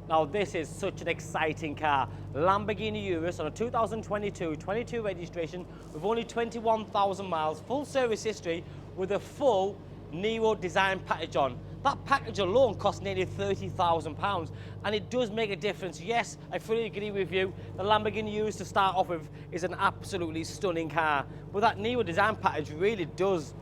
Now this is such an exciting car. Lamborghini Urus on a 2022 registration with only 21,000 miles, full service history with a full Nero design package on. That package alone costs nearly £30,000 and it does make a difference. Yes, I fully agree with you. The Lamborghini Urus to start off with is an absolutely stunning car. But that Nero design package really does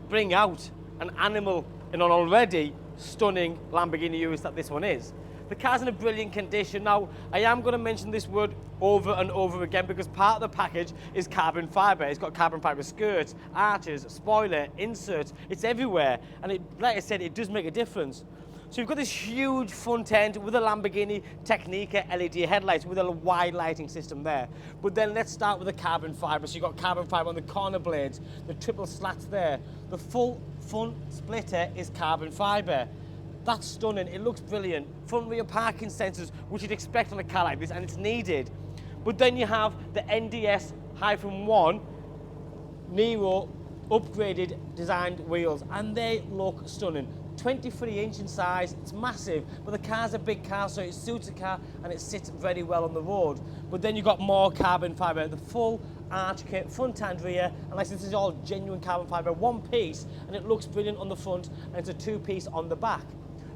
bring out an animal in an already stunning Lamborghini Urus that this one is. The car's in a brilliant condition. Now, I am going to mention this word over and over again because part of the package is carbon fibre. It's got carbon fibre skirts, arches, spoiler, inserts. It's everywhere. And like I said, it does make a difference. So you've got this huge front end with a Lamborghini Technica LED headlights with a wide lighting system there. But then let's start with the carbon fibre. So you've got carbon fibre on the corner blades, the triple slats there. The full front splitter is carbon fibre. That's stunning, it looks brilliant. Front rear parking sensors, which you'd expect on a car like this, and it's needed. But then you have the NDS-1 Nero upgraded designed wheels, and they look stunning. 23-inch in size, it's massive, but the car's a big car, so it suits the car and it sits very well on the road. But then you've got more carbon fibre, the full arch kit, front and rear, and like this is all genuine carbon fibre, one piece, and it looks brilliant on the front, and it's a two-piece on the back.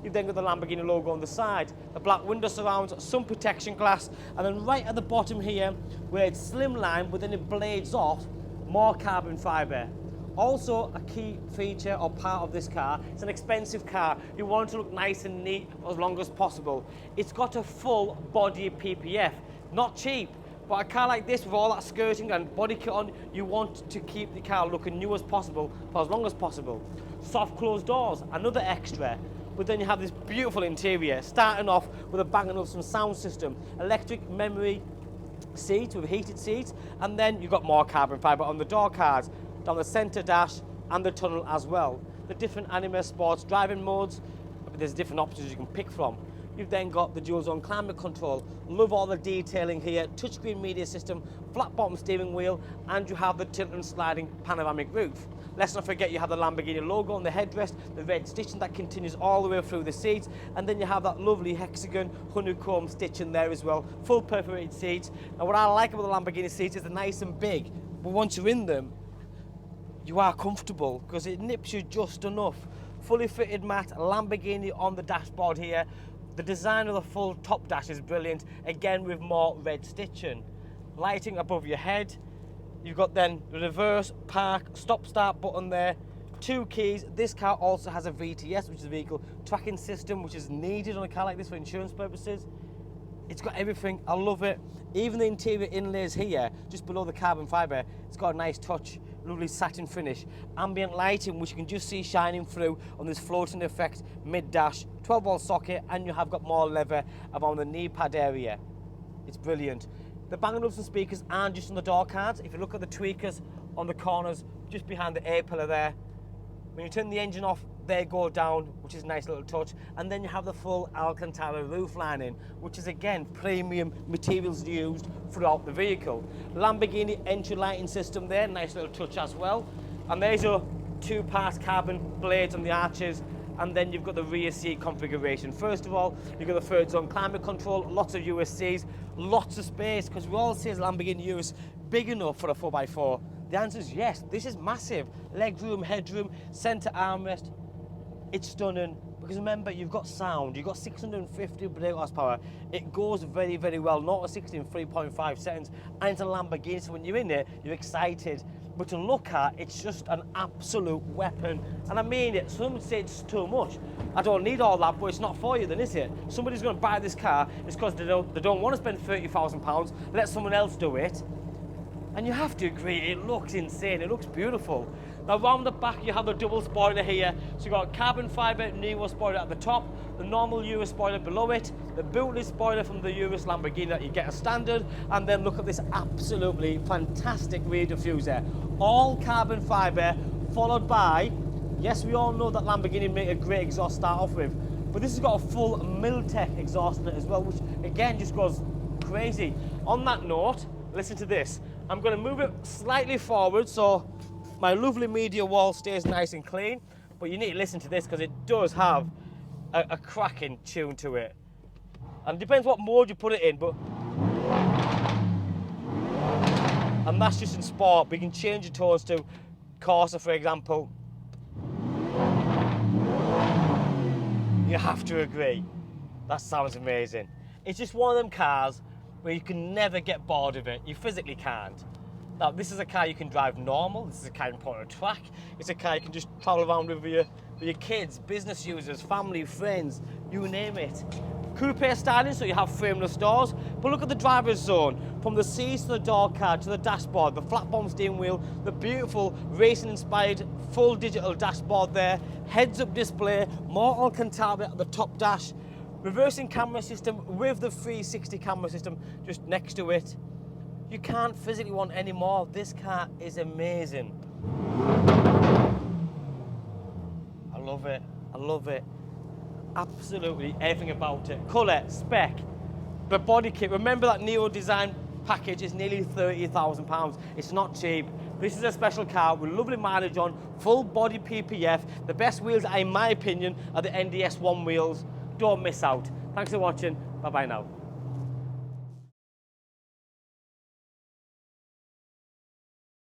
You've then got the Lamborghini logo on the side, the black window surrounds, sun protection glass, and then right at the bottom here, where it's slimline, but then it blades off, more carbon fibre. Also, a key feature or part of this car, it's an expensive car. You want it to look nice and neat as long as possible. It's got a full body PPF, not cheap. But a car like this with all that skirting and body kit on, you want to keep the car looking new as possible for as long as possible. Soft closed doors, another extra. But then you have this beautiful interior, starting off with a Bang & Olufsen sound system, electric memory seats with heated seats, and then you've got more carbon fibre on the door cards, down the centre dash and the tunnel as well. The different Anima sports driving modes, there's different options you can pick from. You've then got the dual zone climate control. Love all the detailing here, touchscreen media system, flat bottom steering wheel, and you have the tilt and sliding panoramic roof. Let's not forget you have the Lamborghini logo on the headrest, the red stitching that continues all the way through the seats, and then you have that lovely hexagon honeycomb stitching there as well, full perforated seats. And what I like about the Lamborghini seats is they're nice and big, but once you're in them, you are comfortable because it nips you just enough. Fully fitted matte Lamborghini on the dashboard here. The design of the full top dash is brilliant, again with more red stitching. Lighting above your head. You've got then the reverse, park, stop start button there. 2 keys. This car also has a VTS, which is a vehicle tracking system, which is needed on a car like this for insurance purposes. It's got everything, I love it. Even the interior inlays here, just below the carbon fibre, it's got a nice touch, lovely satin finish. Ambient lighting, which you can just see shining through on this floating effect mid-dash, 12-volt socket, and you have got more leather around the knee pad area. It's brilliant. The Bang & Olufsen speakers aren't just on the door cards. If you look at the tweakers on the corners, just behind the A pillar there, when you turn the engine off, they go down, which is a nice little touch. And then you have the full Alcantara roof lining, which is again premium materials used throughout the vehicle. Lamborghini entry lighting system there, nice little touch as well. And there's your 2-part carbon blades on the arches. And then you've got the rear seat configuration. First of all, you've got the 3rd zone climate control, lots of USCs, lots of space, because we all say Lamborghini Urus big enough for a 4x4. The answer is yes, this is massive. Legroom, headroom, centre armrest. It's stunning, because remember, you've got sound, you've got 650 brake horsepower. It goes very, very well, 0 to 60 in 3.5 seconds, and it's a Lamborghini, so when you're in it, you're excited. But to look at, it's just an absolute weapon. And I mean it, some would say it's too much. I don't need all that, but it's not for you then, is it? Somebody's gonna buy this car, it's because they don't want to spend £30,000, let someone else do it. And you have to agree, it looks insane, it looks beautiful. Now around the back you have the double spoiler here. So you've got carbon fibre Nero spoiler at the top, the normal Urus spoiler below it, the bootleg spoiler from the Urus Lamborghini that you get as standard, and then look at this absolutely fantastic rear diffuser. All carbon fibre, followed by, yes, we all know that Lamborghini make a great exhaust to start off with, but this has got a full Milltek exhaust in it as well, which again just goes crazy. On that note, listen to this. I'm going to move it slightly forward so my lovely media wall stays nice and clean, but you need to listen to this because it does have a cracking tune to it. And it depends what mode you put it in, but... And that's just in sport, but you can change your tones to Corsa, for example. You have to agree, that sounds amazing. It's just one of them cars where you can never get bored of it. You physically can't. Now, this is a car you can drive normal. This is a car you can put on a track. It's a car you can just travel around with your kids, business users, family, friends, you name it. Coupe styling, so you have frameless doors. But look at the driver's zone. From the seats to the door card to the dashboard, the flat bottom steering wheel, the beautiful racing-inspired full digital dashboard there, heads-up display, more Alcantara at the top dash, reversing camera system with the 360 camera system just next to it. You can't physically want any more. This car is amazing. I love it. I love it. Absolutely everything about it. Colour, spec, the body kit. Remember that Nero design package is nearly £30,000. It's not cheap. This is a special car with lovely mileage on, full body PPF. The best wheels, in my opinion, are the NDS1 wheels. Don't miss out. Thanks for watching. Bye-bye now.